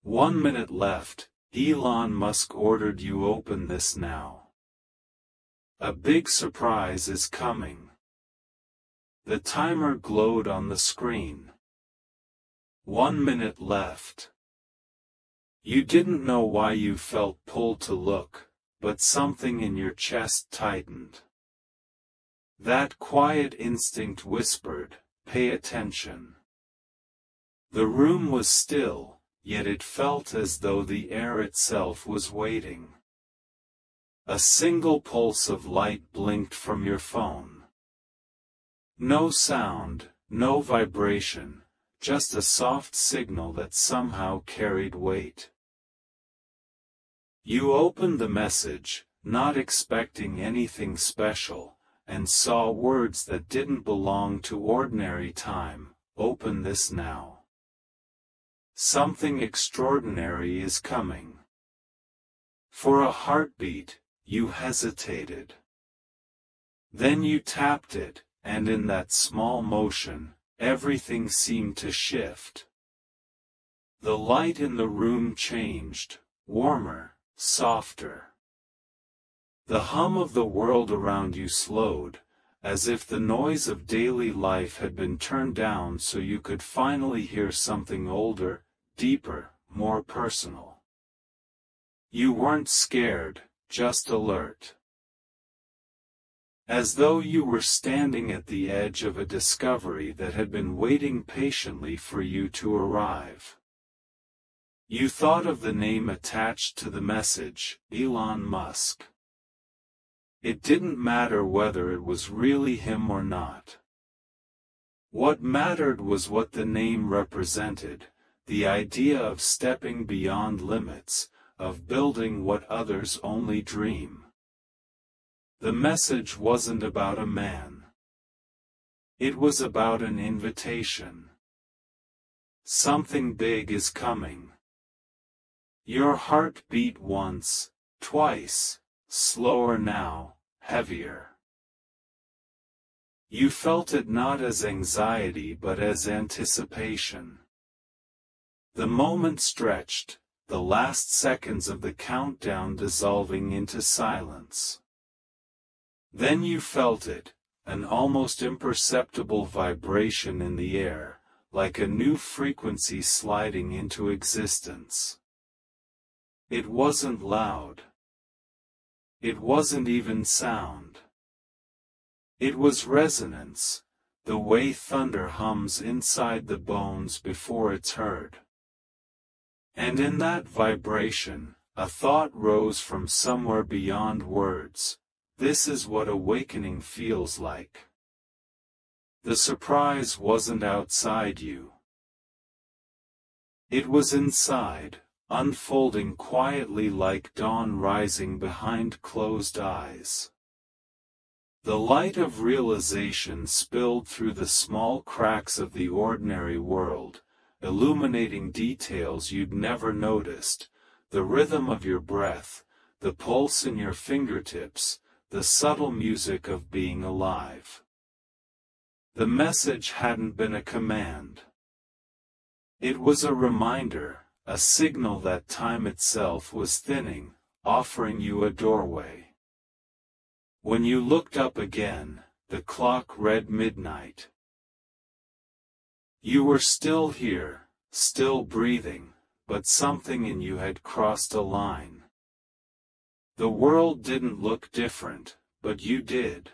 1 minute left. Elon Musk ordered you open this now. A big surprise is coming. The timer glowed on the screen. 1 minute left. You didn't know why you felt pulled to look, but something in your chest tightened. That quiet instinct whispered, "Pay attention." The room was still, yet it felt as though the air itself was waiting. A single pulse of light blinked from your phone. No sound, no vibration, just a soft signal that somehow carried weight. You opened the message, not expecting anything special, and saw words that didn't belong to ordinary time. Open this now. Something extraordinary is coming. For a heartbeat, you hesitated. Then you tapped it, and in that small motion, everything seemed to shift. The light in the room changed, warmer, softer. The hum of the world around you slowed, as if the noise of daily life had been turned down so you could finally hear something older, deeper, more personal. You weren't scared, just alert. As though you were standing at the edge of a discovery that had been waiting patiently for you to arrive. You thought of the name attached to the message, Elon Musk. It didn't matter whether it was really him or not. What mattered was what the name represented, the idea of stepping beyond limits, of building what others only dream. The message wasn't about a man. It was about an invitation. Something big is coming. Your heart beat once, twice, slower now, heavier. You felt it not as anxiety but as anticipation. The moment stretched, the last seconds of the countdown dissolving into silence. Then you felt it, an almost imperceptible vibration in the air, like a new frequency sliding into existence. It wasn't loud. It wasn't even sound. It was resonance, the way thunder hums inside the bones before it's heard. And in that vibration, a thought rose from somewhere beyond words. This is what awakening feels like. The surprise wasn't outside you. It was inside, unfolding quietly like dawn rising behind closed eyes. The light of realization spilled through the small cracks of the ordinary world, illuminating details you'd never noticed, the rhythm of your breath, the pulse in your fingertips, the subtle music of being alive. The message hadn't been a command. It was a reminder, a signal that time itself was thinning, offering you a doorway. When you looked up again, the clock read midnight. You were still here, still breathing, but something in you had crossed a line. The world didn't look different, but you did.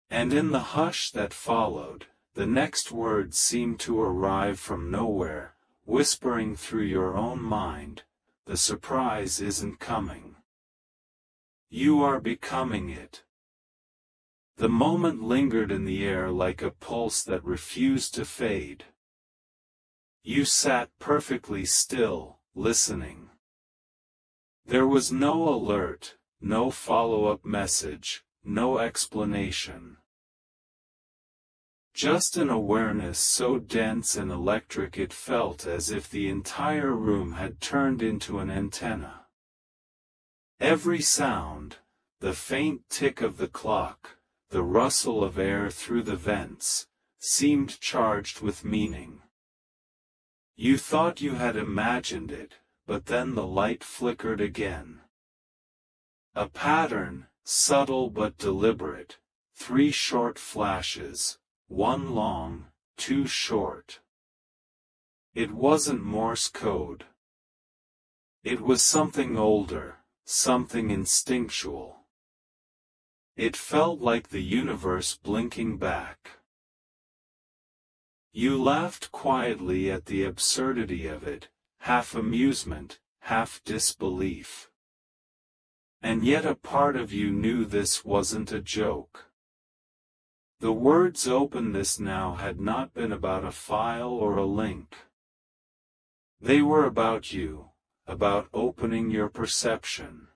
And in the hush that followed, the next words seemed to arrive from nowhere, whispering through your own mind, "The surprise isn't coming. You are becoming it." The moment lingered in the air like a pulse that refused to fade. You sat perfectly still, listening. There was no alert, no follow-up message, no explanation. Just an awareness so dense and electric it felt as if the entire room had turned into an antenna. Every sound, the faint tick of the clock, the rustle of air through the vents, seemed charged with meaning. You thought you had imagined it, but then the light flickered again. A pattern, subtle but deliberate, 3 short flashes, 1 long, 2 short. It wasn't Morse code. It was something older, something instinctual. It felt like the universe blinking back. You laughed quietly at the absurdity of it, half amusement, half disbelief. And yet a part of you knew this wasn't a joke. The words "open this now" had not been about a file or a link. They were about you, about opening your perception.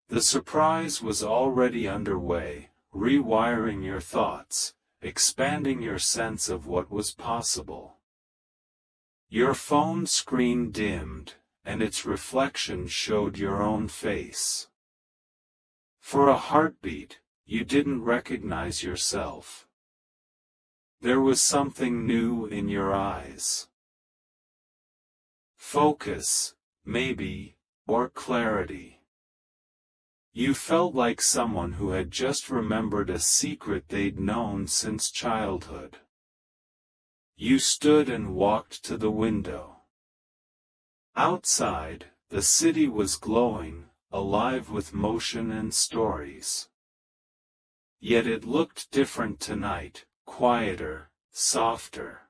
The surprise was already underway, rewiring your thoughts, expanding your sense of what was possible. Your phone screen dimmed, and its reflection showed your own face. For a heartbeat, you didn't recognize yourself. There was something new in your eyes. Focus, maybe, or clarity. You felt like someone who had just remembered a secret they'd known since childhood. You stood and walked to the window. Outside, the city was glowing, alive with motion and stories. Yet it looked different tonight, quieter, softer.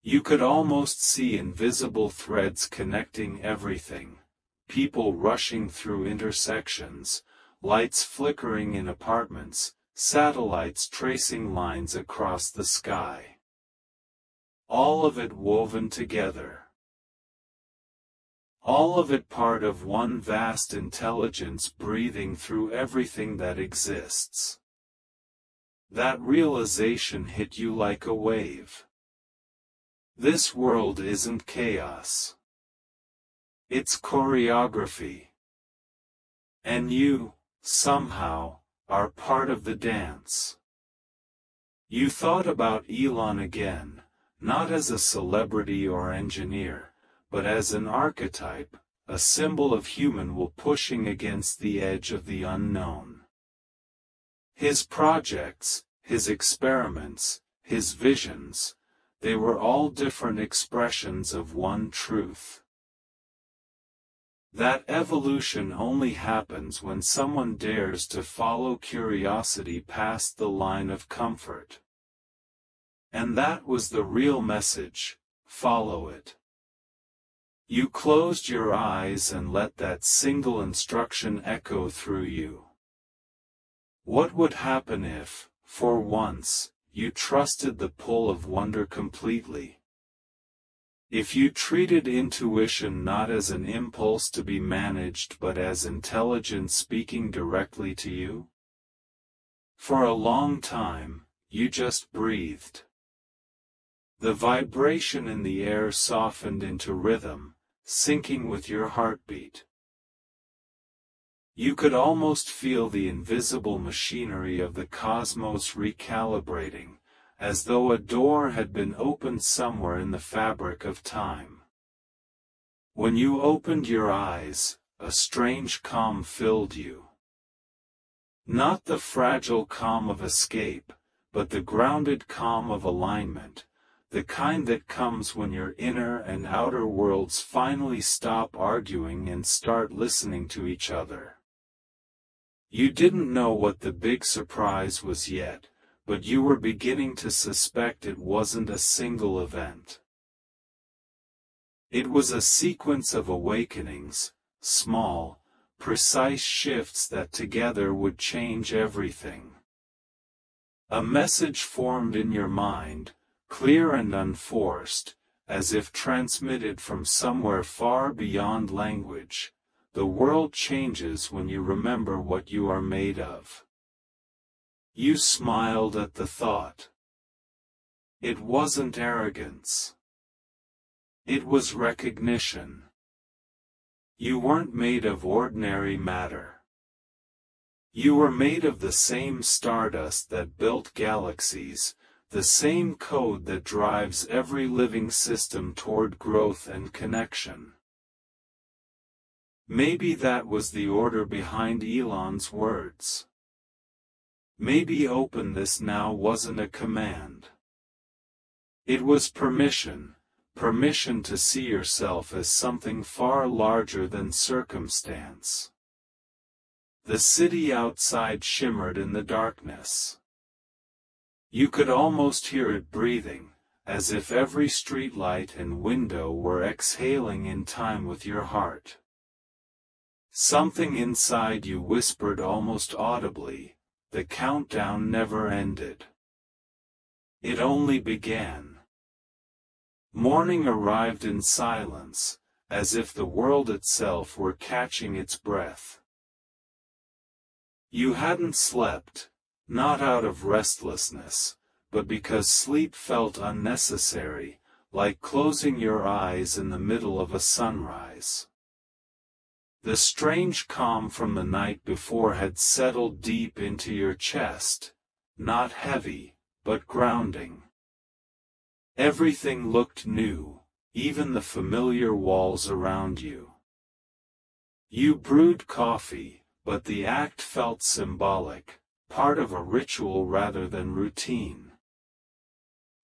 You could almost see invisible threads connecting everything, people rushing through intersections, lights flickering in apartments, satellites tracing lines across the sky. All of it woven together. All of it part of one vast intelligence breathing through everything that exists. That realization hit you like a wave. This world isn't chaos. It's choreography. And you, somehow, are part of the dance. You thought about Elon again, not as a celebrity or engineer, but as an archetype, a symbol of human will pushing against the edge of the unknown. His projects, his experiments, his visions, they were all different expressions of one truth. That evolution only happens when someone dares to follow curiosity past the line of comfort. And that was the real message: follow it. You closed your eyes and let that single instruction echo through you. What would happen if, for once, you trusted the pull of wonder completely? If you treated intuition not as an impulse to be managed but as intelligence speaking directly to you? For a long time, you just breathed. The vibration in the air softened into rhythm, syncing with your heartbeat. You could almost feel the invisible machinery of the cosmos recalibrating, as though a door had been opened somewhere in the fabric of time. When you opened your eyes, a strange calm filled you. Not the fragile calm of escape, but the grounded calm of alignment, the kind that comes when your inner and outer worlds finally stop arguing and start listening to each other. You didn't know what the big surprise was yet, but you were beginning to suspect it wasn't a single event. It was a sequence of awakenings, small, precise shifts that together would change everything. A message formed in your mind, clear and unforced, as if transmitted from somewhere far beyond language. The world changes when you remember what you are made of. You smiled at the thought. It wasn't arrogance. It was recognition. You weren't made of ordinary matter. You were made of the same stardust that built galaxies, the same code that drives every living system toward growth and connection. Maybe that was the order behind Elon's words. Maybe open this now wasn't a command. It was permission, permission to see yourself as something far larger than circumstance. The city outside shimmered in the darkness. You could almost hear it breathing, as if every streetlight and window were exhaling in time with your heart. Something inside you whispered almost audibly, the countdown never ended. It only began. Morning arrived in silence, as if the world itself were catching its breath. You hadn't slept, not out of restlessness, but because sleep felt unnecessary, like closing your eyes in the middle of a sunrise. The strange calm from the night before had settled deep into your chest, not heavy, but grounding. Everything looked new, even the familiar walls around you. You brewed coffee, but the act felt symbolic, part of a ritual rather than routine.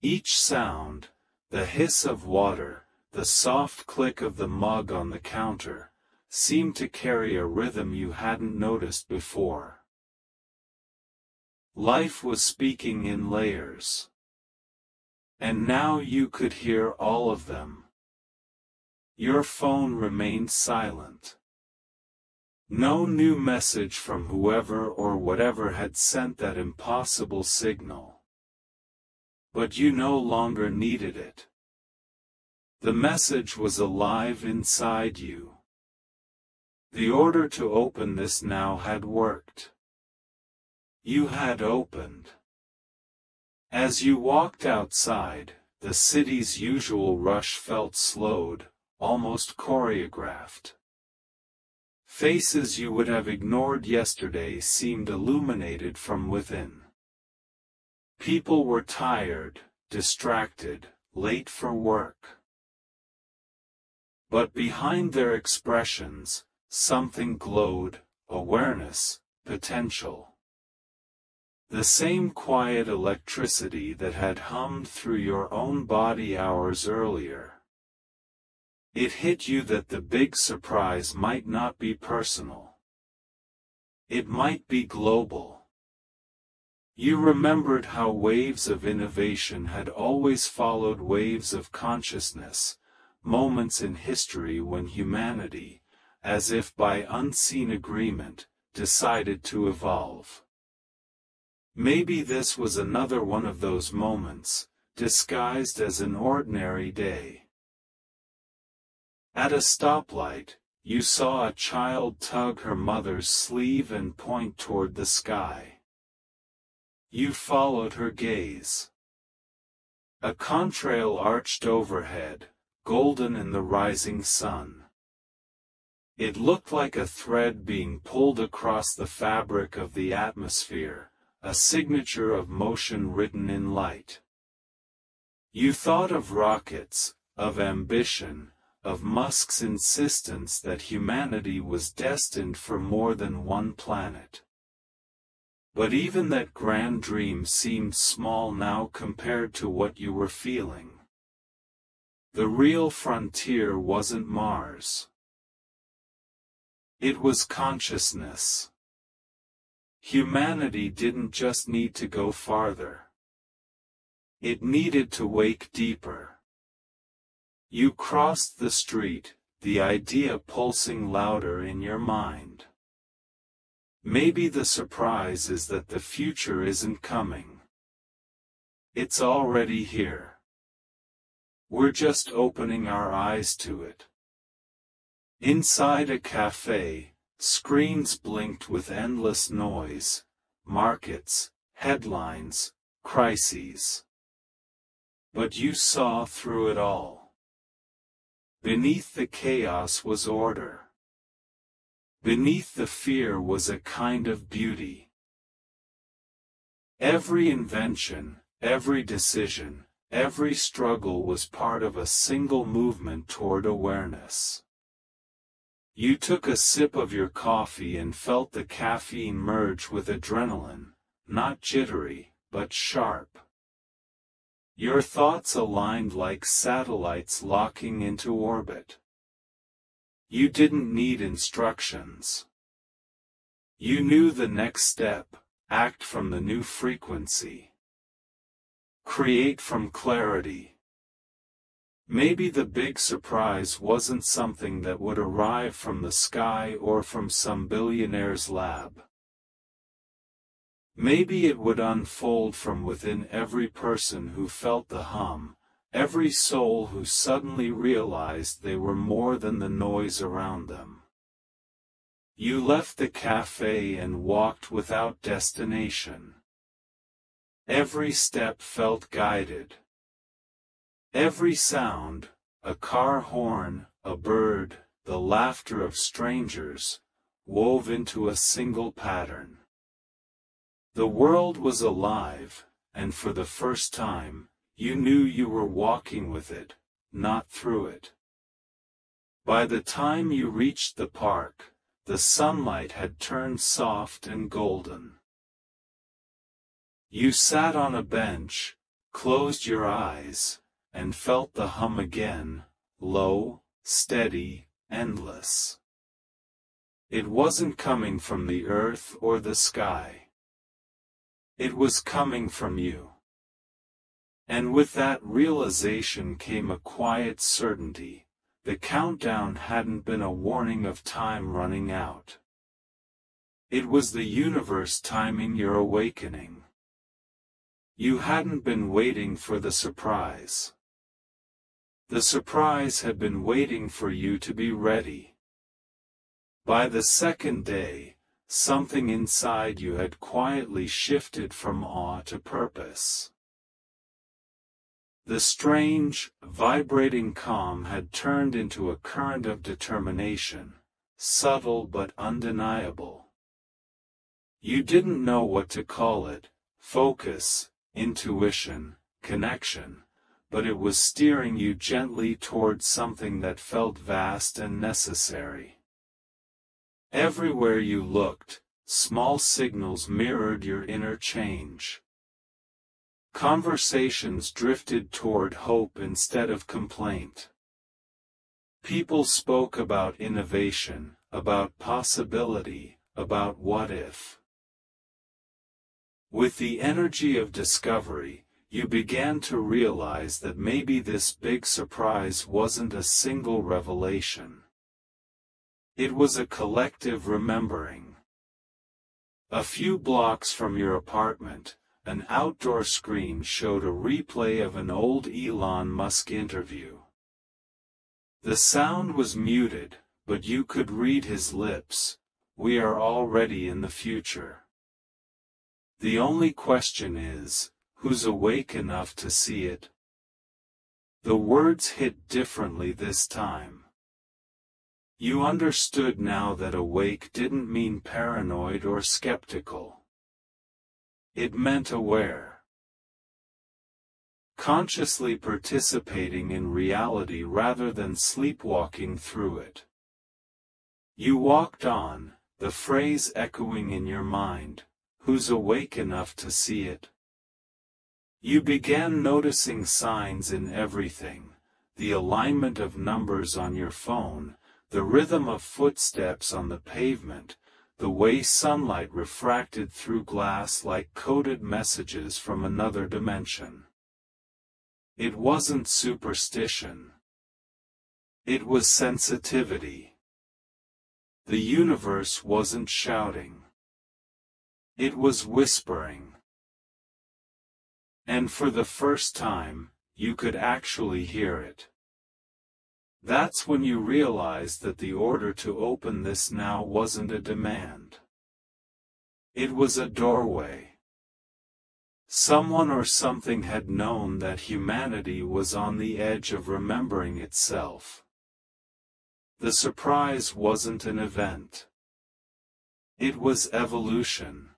Each sound, the hiss of water, the soft click of the mug on the counter, seemed to carry a rhythm you hadn't noticed before. Life was speaking in layers. And now you could hear all of them. Your phone remained silent. No new message from whoever or whatever had sent that impossible signal. But you no longer needed it. The message was alive inside you. The order to open this now had worked. You had opened. As you walked outside, the city's usual rush felt slowed, almost choreographed. Faces you would have ignored yesterday seemed illuminated from within. People were tired, distracted, late for work. But behind their expressions, something glowed: awareness, potential. The same quiet electricity that had hummed through your own body hours earlier. It hit you that the big surprise might not be personal. It might be global. You remembered how waves of innovation had always followed waves of consciousness, moments in history when humanity, as if by unseen agreement, decided to evolve. Maybe this was another one of those moments, disguised as an ordinary day. At a stoplight, you saw a child tug her mother's sleeve and point toward the sky. You followed her gaze. A contrail arched overhead, golden in the rising sun. It looked like a thread being pulled across the fabric of the atmosphere, a signature of motion written in light. You thought of rockets, of ambition, of Musk's insistence that humanity was destined for more than one planet. But even that grand dream seemed small now compared to what you were feeling. The real frontier wasn't Mars. It was consciousness. Humanity didn't just need to go farther. It needed to wake deeper. You crossed the street, the idea pulsing louder in your mind. Maybe the surprise is that the future isn't coming. It's already here. We're just opening our eyes to it. Inside a cafe, screens blinked with endless noise, markets, headlines, crises. But you saw through it all. Beneath the chaos was order. Beneath the fear was a kind of beauty. Every invention, every decision, every struggle was part of a single movement toward awareness. You took a sip of your coffee and felt the caffeine merge with adrenaline, not jittery, but sharp. Your thoughts aligned like satellites locking into orbit. You didn't need instructions. You knew the next step: act from the new frequency. Create from clarity. Maybe the big surprise wasn't something that would arrive from the sky or from some billionaire's lab. Maybe it would unfold from within every person who felt the hum, every soul who suddenly realized they were more than the noise around them. You left the cafe and walked without destination. Every step felt guided. Every sound, a car horn, a bird, the laughter of strangers, wove into a single pattern. The world was alive, and for the first time, you knew you were walking with it, not through it. By the time you reached the park, the sunlight had turned soft and golden. You sat on a bench, closed your eyes, and felt the hum again, low, steady, endless. It wasn't coming from the earth or the sky. It was coming from you. And with that realization came a quiet certainty: the countdown hadn't been a warning of time running out. It was the universe timing your awakening. You hadn't been waiting for the surprise. The surprise had been waiting for you to be ready. By the second day, something inside you had quietly shifted from awe to purpose. The strange, vibrating calm had turned into a current of determination, subtle but undeniable. You didn't know what to call it: focus, intuition, connection, but it was steering you gently towards something that felt vast and necessary. Everywhere you looked, small signals mirrored your inner change. Conversations drifted toward hope instead of complaint. People spoke about innovation, about possibility, about what if. With the energy of discovery, you began to realize that maybe this big surprise wasn't a single revelation. It was a collective remembering. A few blocks from your apartment, an outdoor screen showed a replay of an old Elon Musk interview. The sound was muted, but you could read his lips: "We are already in the future. The only question is, who's awake enough to see it?" The words hit differently this time. You understood now that awake didn't mean paranoid or skeptical. It meant aware. Consciously participating in reality rather than sleepwalking through it. You walked on, the phrase echoing in your mind: "Who's awake enough to see it?" You began noticing signs in everything: the alignment of numbers on your phone, the rhythm of footsteps on the pavement, the way sunlight refracted through glass like coded messages from another dimension. It wasn't superstition. It was sensitivity. The universe wasn't shouting. It was whispering. And for the first time, you could actually hear it. That's when you realized that the order to open this now wasn't a demand. It was a doorway. Someone or something had known that humanity was on the edge of remembering itself. The surprise wasn't an event. It was evolution.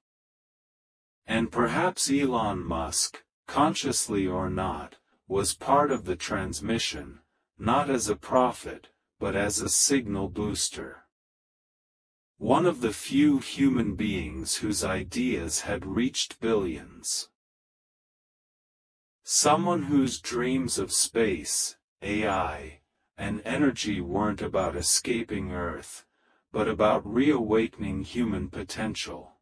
And perhaps Elon Musk, consciously or not, was part of the transmission, not as a prophet, but as a signal booster. One of the few human beings whose ideas had reached billions. Someone whose dreams of space, AI, and energy weren't about escaping Earth, but about reawakening human potential.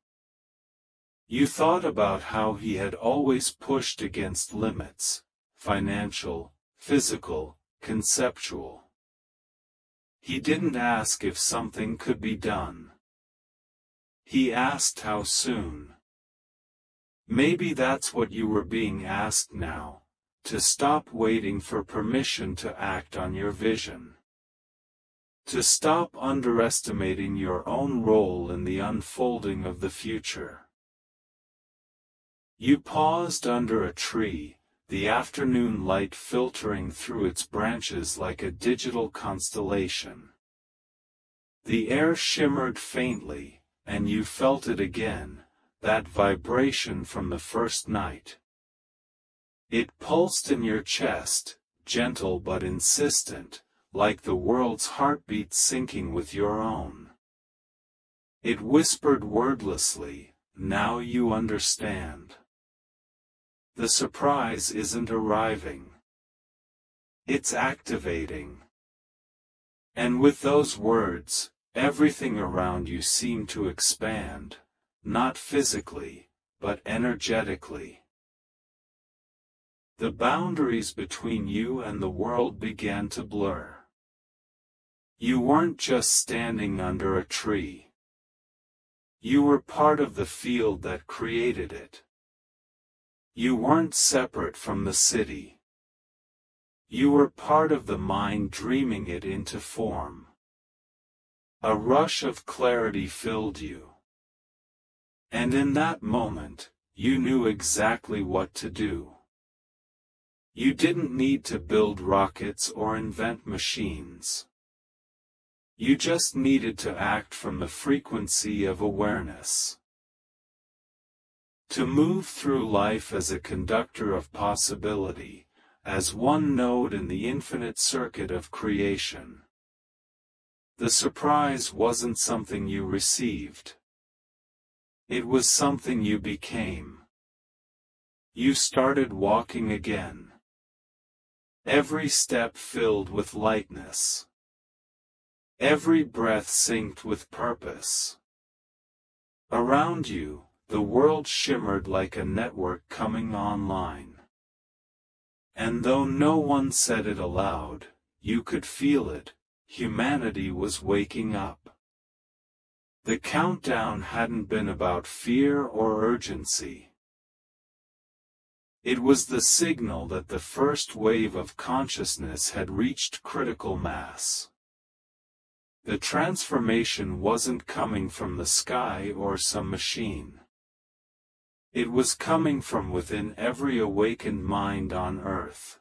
You thought about how he had always pushed against limits, financial, physical, conceptual. He didn't ask if something could be done. He asked how soon. Maybe that's what you were being asked now, to stop waiting for permission to act on your vision. To stop underestimating your own role in the unfolding of the future. You paused under a tree, the afternoon light filtering through its branches like a digital constellation. The air shimmered faintly, and you felt it again, that vibration from the first night. It pulsed in your chest, gentle but insistent, like the world's heartbeat syncing with your own. It whispered wordlessly, "Now you understand." The surprise isn't arriving. It's activating. And with those words, everything around you seemed to expand, not physically, but energetically. The boundaries between you and the world began to blur. You weren't just standing under a tree. You were part of the field that created it. You weren't separate from the city. You were part of the mind dreaming it into form. A rush of clarity filled you. And in that moment, you knew exactly what to do. You didn't need to build rockets or invent machines. You just needed to act from the frequency of awareness. To move through life as a conductor of possibility, as one node in the infinite circuit of creation. The surprise wasn't something you received. It was something you became. You started walking again. Every step filled with lightness. Every breath synced with purpose. Around you, the world shimmered like a network coming online. And though no one said it aloud, you could feel it, humanity was waking up. The countdown hadn't been about fear or urgency. It was the signal that the first wave of consciousness had reached critical mass. The transformation wasn't coming from the sky or some machine. It was coming from within every awakened mind on Earth.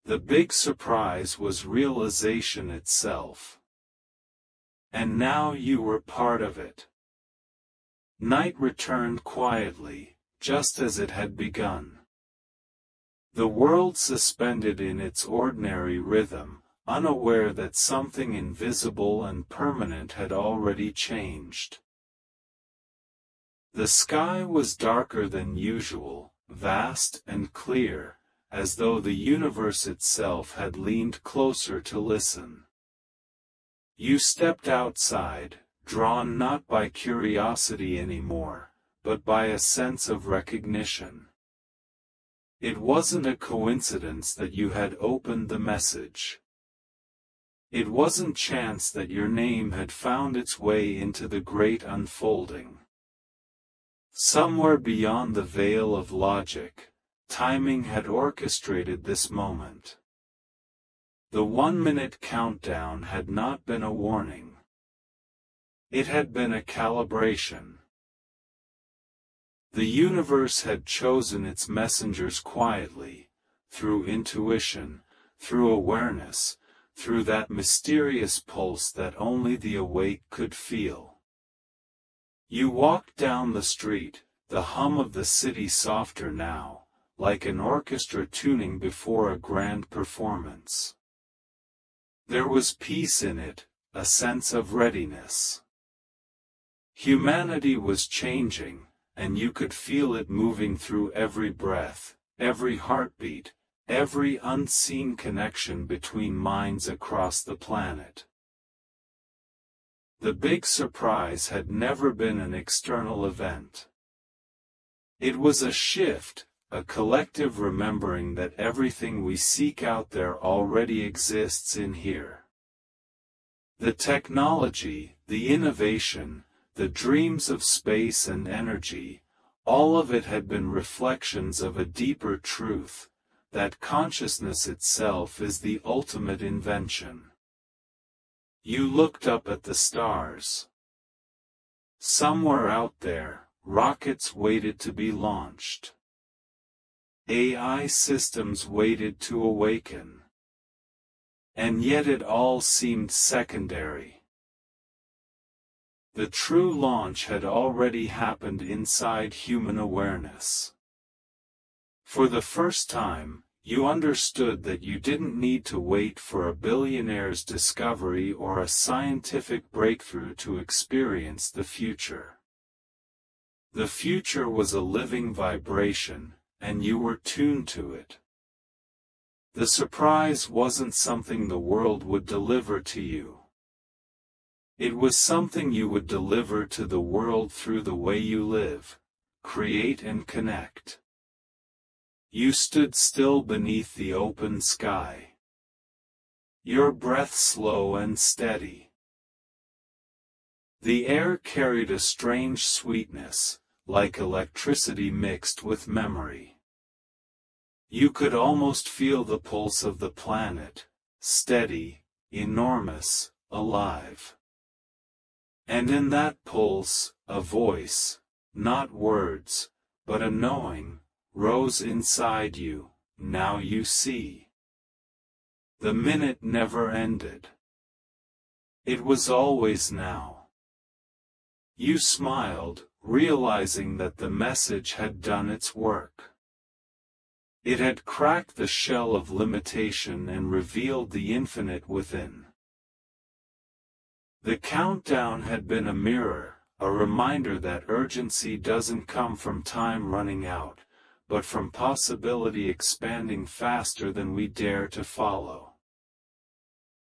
The big surprise was realization itself. And now you were part of it. Night returned quietly, just as it had begun. The world suspended in its ordinary rhythm, unaware that something invisible and permanent had already changed. The sky was darker than usual, vast and clear, as though the universe itself had leaned closer to listen. You stepped outside, drawn not by curiosity anymore, but by a sense of recognition. It wasn't a coincidence that you had opened the message. It wasn't chance that your name had found its way into the great unfolding. Somewhere beyond the veil of logic, timing had orchestrated this moment. The 1-minute countdown had not been a warning. It had been a calibration. The universe had chosen its messengers quietly, through intuition, through awareness, through that mysterious pulse that only the awake could feel. You walked down the street, the hum of the city softer now, like an orchestra tuning before a grand performance. There was peace in it, a sense of readiness. Humanity was changing, and you could feel it moving through every breath, every heartbeat, every unseen connection between minds across the planet. The big surprise had never been an external event. It was a shift, a collective remembering that everything we seek out there already exists in here. The technology, the innovation, the dreams of space and energy, all of it had been reflections of a deeper truth, that consciousness itself is the ultimate invention. You looked up at the stars. Somewhere out there, rockets waited to be launched. AI systems waited to awaken. And yet it all seemed secondary. The true launch had already happened inside human awareness. For the first time, you understood that you didn't need to wait for a billionaire's discovery or a scientific breakthrough to experience the future. The future was a living vibration, and you were tuned to it. The surprise wasn't something the world would deliver to you. It was something you would deliver to the world through the way you live, create and connect. You stood still beneath the open sky. Your breath slow and steady. The air carried a strange sweetness, like electricity mixed with memory. You could almost feel the pulse of the planet, steady, enormous, alive. And in that pulse, a voice, not words, but a knowing, rose inside you. Now you see. The minute never ended. It was always now. You smiled, realizing that the message had done its work. It had cracked the shell of limitation and revealed the infinite within. The countdown had been a mirror, a reminder that urgency doesn't come from time running out, but from possibility expanding faster than we dare to follow.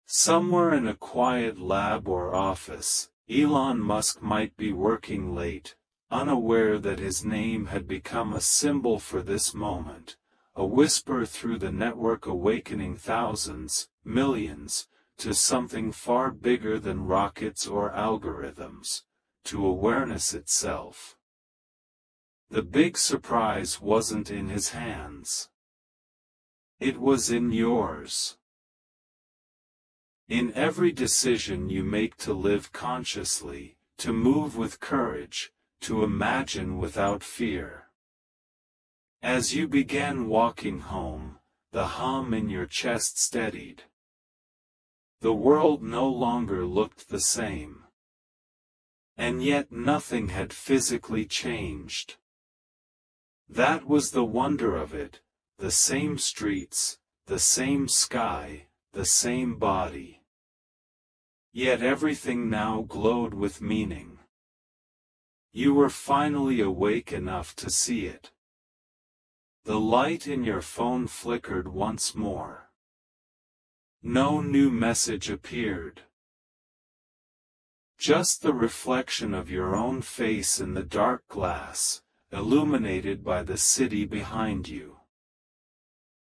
Somewhere in a quiet lab or office, Elon Musk might be working late, unaware that his name had become a symbol for this moment, a whisper through the network awakening thousands, millions, to something far bigger than rockets or algorithms, to awareness itself. The big surprise wasn't in his hands. It was in yours. In every decision you make to live consciously, to move with courage, to imagine without fear. As you began walking home, the hum in your chest steadied. The world no longer looked the same. And yet nothing had physically changed. That was the wonder of it, the same streets, the same sky, the same body. Yet everything now glowed with meaning. You were finally awake enough to see it. The light in your phone flickered once more. No new message appeared. Just the reflection of your own face in the dark glass, illuminated by the city behind you.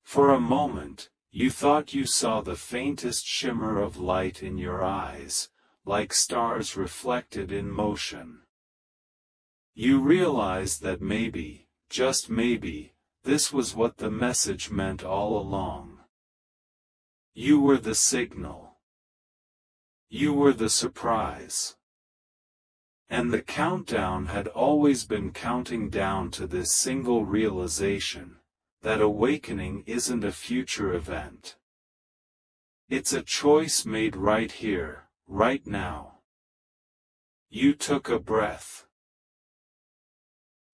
For a moment, you thought you saw the faintest shimmer of light in your eyes, like stars reflected in motion. You realized that maybe, just maybe, this was what the message meant all along. You were the signal. You were the surprise. And the countdown had always been counting down to this single realization, that awakening isn't a future event. It's a choice made right here, right now. You took a breath.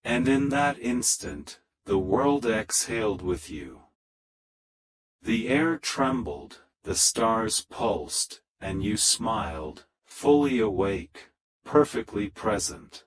And in that instant, the world exhaled with you. The air trembled, the stars pulsed, and you smiled, fully awake, perfectly present.